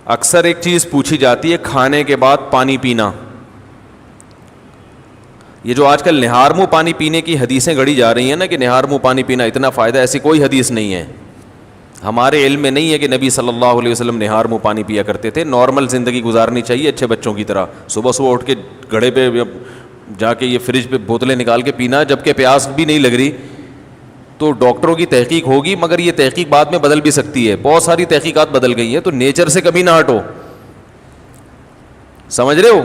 اکثر ایک چیز پوچھی جاتی ہے کھانے کے بعد پانی پینا. یہ جو آج کل نہار منہ پانی پینے کی حدیثیں گڑھی جا رہی ہیں نا کہ نہار منہ پانی پینا اتنا فائدہ, ایسی کوئی حدیث نہیں ہے. ہمارے علم میں نہیں ہے کہ نبی صلی اللہ علیہ وسلم نہار منہ پانی پیا کرتے تھے. نارمل زندگی گزارنی چاہیے اچھے بچوں کی طرح. صبح صبح اٹھ کے گھڑے پہ جا کے یہ فریج پہ بوتلیں نکال کے پینا, جبکہ پیاس بھی نہیں لگ رہی. تو ڈاکٹروں کی تحقیق ہوگی, مگر یہ تحقیق بعد میں بدل بھی سکتی ہے. بہت ساری تحقیقات بدل گئی ہیں. تو نیچر سے کبھی نہ ہٹو, سمجھ رہے ہو.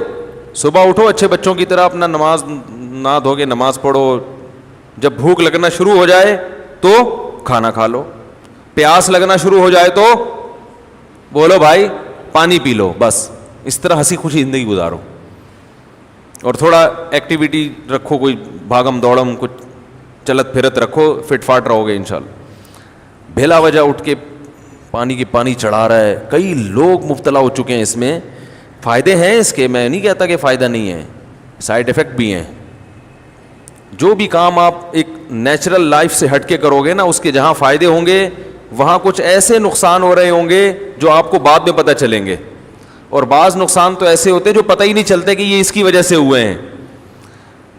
صبح اٹھو اچھے بچوں کی طرح, اپنا نماز نہ دھو کے نماز پڑھو. جب بھوک لگنا شروع ہو جائے تو کھانا کھا لو. پیاس لگنا شروع ہو جائے تو بولو بھائی پانی پی لو. بس اس طرح ہنسی خوشی زندگی گزارو. اور تھوڑا ایکٹیویٹی رکھو, کوئی بھاگم دوڑم, کچھ چلت پھرت رکھو, فٹ فاٹ رہو گے انشاءاللہ. بھلا وجہ اٹھ کے پانی چڑھا رہا ہے. کئی لوگ مبتلا ہو چکے ہیں اس میں. فائدے ہیں اس کے, میں نہیں کہتا کہ فائدہ نہیں ہے, سائیڈ افیکٹ بھی ہیں. جو بھی کام آپ ایک نیچرل لائف سے ہٹ کے کرو گے نا, اس کے جہاں فائدے ہوں گے وہاں کچھ ایسے نقصان ہو رہے ہوں گے جو آپ کو بعد میں پتہ چلیں گے. اور بعض نقصان تو ایسے ہوتے ہیں جو پتہ ہی نہیں چلتے کہ یہ اس کی وجہ سے ہوئے ہیں.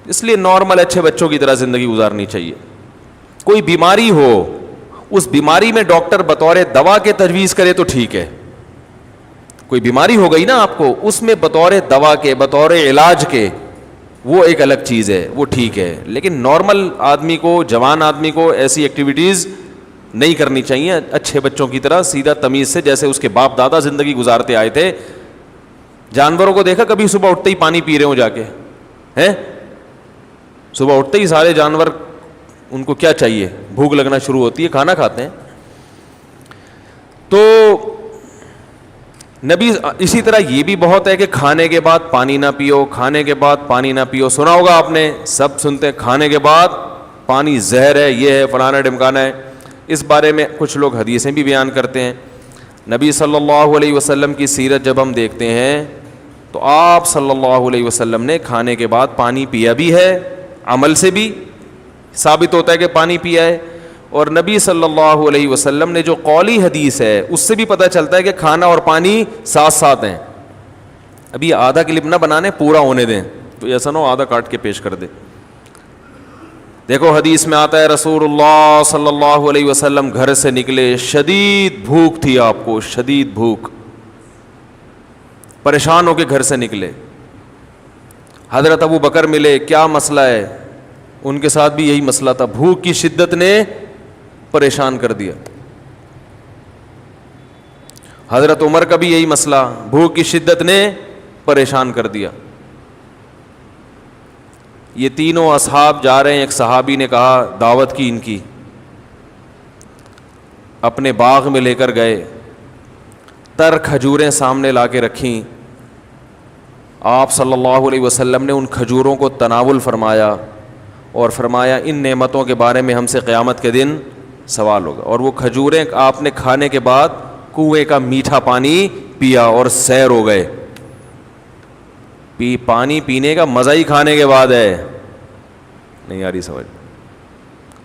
اس لیے نارمل اچھے بچوں کی طرح زندگی گزارنی چاہیے. کوئی بیماری ہو, اس بیماری میں ڈاکٹر بطور دوا کے تجویز کرے تو ٹھیک ہے. کوئی بیماری ہو گئی نا آپ کو, اس میں بطور دوا کے, بطور علاج کے, وہ ایک الگ چیز ہے, وہ ٹھیک ہے. لیکن نارمل آدمی کو, جوان آدمی کو ایسی ایکٹیویٹیز نہیں کرنی چاہیے. اچھے بچوں کی طرح سیدھا تمیز سے, جیسے اس کے باپ دادا زندگی گزارتے آئے تھے. جانوروں کو دیکھا کبھی صبح اٹھتے ہی پانی پی رہے ہوں جا کے ہیں؟ صبح اٹھتے ہی سارے جانور, ان کو کیا چاہیے, بھوک لگنا شروع ہوتی ہے, کھانا کھاتے ہیں. تو نبی اسی طرح یہ بھی بہت ہے کہ کھانے کے بعد پانی نہ پیو, کھانے کے بعد پانی نہ پیو. سنا ہوگا آپ نے, سب سنتے ہیں کھانے کے بعد پانی زہر ہے, یہ ہے, فلانا ڈمکانا ہے. اس بارے میں کچھ لوگ حدیثیں بھی بیان کرتے ہیں. نبی صلی اللہ علیہ وسلم کی سیرت جب ہم دیکھتے ہیں تو آپ صلی اللہ علیہ وسلم نے کھانے کے بعد پانی پیا بھی ہے, عمل سے بھی ثابت ہوتا ہے کہ پانی پیا ہے. اور نبی صلی اللہ علیہ وسلم نے جو قولی حدیث ہے اس سے بھی پتہ چلتا ہے کہ کھانا اور پانی ساتھ ساتھ ہیں. ابھی آدھا کلپ نہ بنانے, پورا ہونے دیں, تو ایسا نہ ہو آدھا کاٹ کے پیش کر دے. دیکھو حدیث میں آتا ہے رسول اللہ صلی اللہ علیہ وسلم گھر سے نکلے, شدید بھوک تھی آپ کو, شدید بھوک, پریشان ہو کے گھر سے نکلے. حضرت ابو بکر ملے, کیا مسئلہ ہے؟ ان کے ساتھ بھی یہی مسئلہ تھا, بھوک کی شدت نے پریشان کر دیا. حضرت عمر کا بھی یہی مسئلہ, بھوک کی شدت نے پریشان کر دیا. یہ تینوں اصحاب جا رہے ہیں. ایک صحابی نے کہا, دعوت کی ان کی, اپنے باغ میں لے کر گئے, تر کھجوریں سامنے لا کے رکھیں. آپ صلی اللہ علیہ وسلم نے ان کھجوروں کو تناول فرمایا اور فرمایا ان نعمتوں کے بارے میں ہم سے قیامت کے دن سوال ہوگا. اور وہ کھجوریں آپ نے کھانے کے بعد کنویں کا میٹھا پانی پیا اور سیر ہو گئے. پانی پینے کا مزہ ہی کھانے کے بعد ہے. نہیں آ رہی سمجھ؟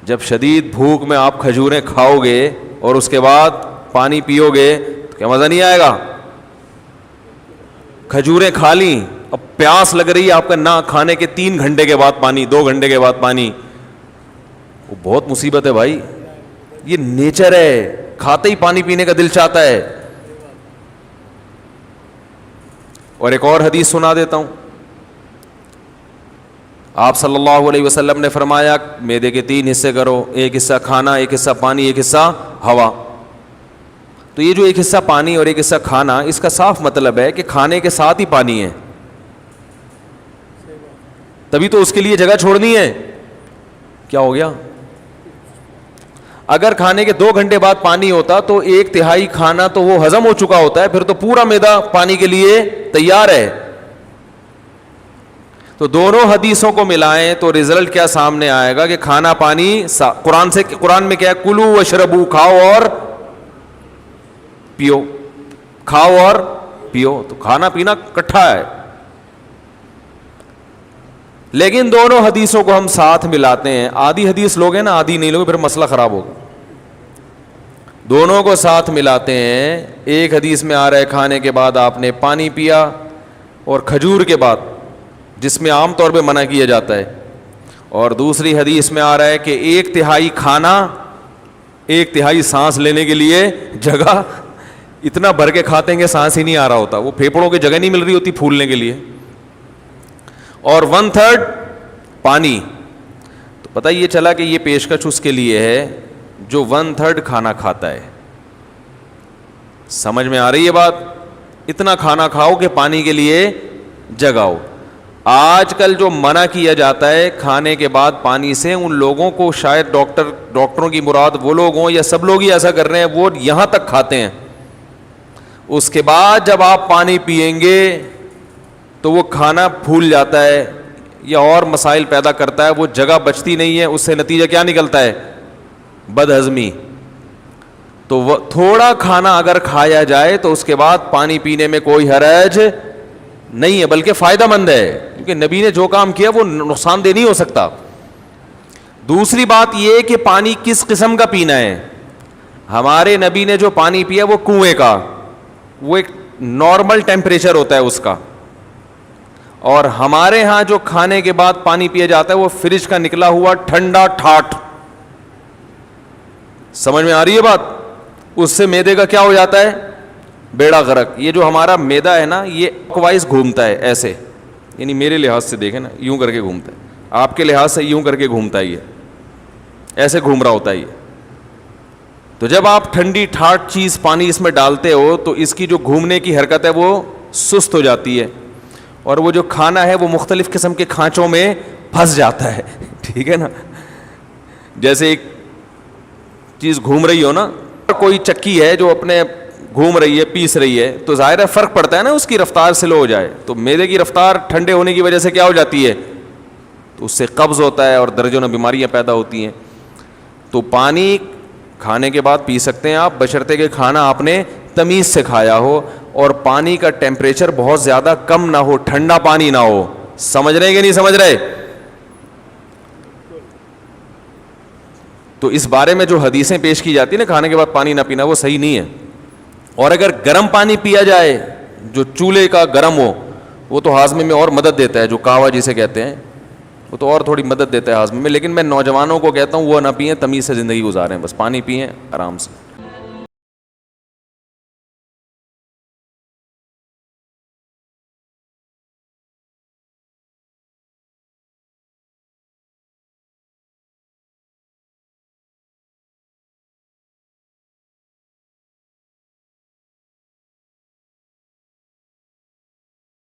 جب شدید بھوک میں آپ کھجوریں کھاؤ گے اور اس کے بعد پانی پیو گے تو کیا مزہ نہیں آئے گا؟ کھجوریں کھا لیں, اب پیاس لگ رہی ہے آپ کا, نہ کھانے کے 3 گھنٹے کے بعد پانی, 2 گھنٹے کے بعد پانی, وہ بہت مصیبت ہے بھائی. یہ نیچر ہے, کھاتے ہی پانی پینے کا دل چاہتا ہے. اور ایک اور حدیث سنا دیتا ہوں. آپ صلی اللہ علیہ وسلم نے فرمایا معدے کے 3 حصے کرو, ایک حصہ کھانا, ایک حصہ پانی, ایک حصہ ہوا. تو یہ جو ایک حصہ پانی اور ایک حصہ کھانا, اس کا صاف مطلب ہے کہ کھانے کے ساتھ ہی پانی ہے, تبھی تو اس کے لیے جگہ چھوڑنی ہے. کیا ہو گیا؟ اگر کھانے کے 2 گھنٹے بعد پانی ہوتا تو 1/3 کھانا تو وہ ہضم ہو چکا ہوتا ہے, پھر تو پورا معدہ پانی کے لیے تیار ہے. تو دونوں حدیثوں کو ملائیں تو رزلٹ کیا سامنے آئے گا کہ کھانا پانی قرآن میں کیا ہے, کلو وشربو, کھاؤ اور پیو, کھاؤ اور پیو. تو کھانا پینا کٹھا ہے. لیکن دونوں حدیثوں کو ہم ساتھ ملاتے ہیں. آدھی حدیث لوگ ہیں نا, آدھی نہیں لوگ, پھر مسئلہ خراب ہوگا. دونوں کو ساتھ ملاتے ہیں. ایک حدیث میں آ رہا ہے کھانے کے بعد آپ نے پانی پیا اور کھجور کے بعد, جس میں عام طور پہ منع کیا جاتا ہے, اور دوسری حدیث میں آ رہا ہے کہ 1/3 کھانا 1/3 سانس لینے کے لیے جگہ. اتنا بھر کے کھاتے ہیں کہ سانس ہی نہیں آ رہا ہوتا, وہ پھیپھڑوں کی جگہ نہیں مل رہی ہوتی پھولنے کے لیے. اور 1/3 پانی. تو پتہ یہ چلا کہ یہ پیشکش اس کے لیے ہے جو 1/3 کھانا کھاتا ہے. سمجھ میں آ رہی ہے بات؟ اتنا کھانا کھاؤ کہ پانی کے لیے جگہ ہو. آج کل جو منع کیا جاتا ہے کھانے کے بعد پانی سے, ان لوگوں کو شاید ڈاکٹروں کی مراد وہ لوگ ہوں یا سب لوگ ہی ایسا کر رہے ہیں, وہ یہاں تک کھاتے ہیں. اس کے بعد جب آپ پانی پیئیں گے تو وہ کھانا پھول جاتا ہے یا اور مسائل پیدا کرتا ہے, وہ جگہ بچتی نہیں ہے. اس سے نتیجہ کیا نکلتا ہے؟ بد ہضمی. تو وہ تھوڑا کھانا اگر کھایا جائے تو اس کے بعد پانی پینے میں کوئی حرج نہیں ہے, بلکہ فائدہ مند ہے, کیونکہ نبی نے جو کام کیا وہ نقصان دہ نہیں ہو سکتا. دوسری بات یہ کہ پانی کس قسم کا پینا ہے. ہمارے نبی نے جو پانی پیا وہ کنویں کا, وہ ایک نارمل ٹیمپریچر ہوتا ہے اس کا, اور ہمارے ہاں جو کھانے کے بعد پانی پیا جاتا ہے وہ فریج کا نکلا ہوا ٹھنڈا ٹھاٹ. سمجھ میں آ رہی ہے بات؟ اس سے معدے کا کیا ہو جاتا ہے؟ بیڑا غرق. یہ جو ہمارا معدہ ہے نا یہ وائز گھومتا ہے ایسے, یعنی میرے لحاظ سے دیکھیں نا یوں کر کے گھومتا ہے, آپ کے لحاظ سے یوں کر کے گھومتا ہے, یہ ایسے گھوم رہا ہوتا ہے یہ. تو جب آپ ٹھنڈی ٹھاٹ چیز پانی اس میں ڈالتے ہو تو اس کی جو گھومنے کی حرکت ہے وہ سست ہو جاتی ہے, اور وہ جو کھانا ہے وہ مختلف قسم کے کھانچوں میں پھنس جاتا ہے. ٹھیک ہے نا, جیسے ایک چیز گھوم رہی ہو نا, کوئی چکی ہے جو اپنے گھوم رہی ہے پیس رہی ہے, تو ظاہر ہے فرق پڑتا ہے نا, اس کی رفتار سلو ہو جائے تو میدے کی رفتار ٹھنڈے ہونے کی وجہ سے کیا ہو جاتی ہے, تو اس سے قبض ہوتا ہے اور درجنوں بیماریاں پیدا ہوتی ہیں. تو پانی کھانے کے بعد پی سکتے ہیں آپ, بشرطے کہ کھانا آپ نے تمیز سے کھایا ہو اور پانی کا ٹیمپریچر بہت زیادہ کم نہ ہو, ٹھنڈا پانی نہ ہو. سمجھ رہے کہ نہیں سمجھ رہے؟ تو اس بارے میں جو حدیثیں پیش کی جاتی ہیں نا کھانے کے بعد پانی نہ پینا, وہ صحیح نہیں ہے. اور اگر گرم پانی پیا جائے جو چولہے کا گرم ہو, وہ تو ہاضمے میں اور مدد دیتا ہے, جو قہوہ جسے کہتے ہیں, وہ تو اور تھوڑی مدد دیتا ہے ہاضمے میں. لیکن میں نوجوانوں کو کہتا ہوں وہ نہ پئیں, تمیز سے زندگی گزاریں, بس پانی پئیں آرام سے.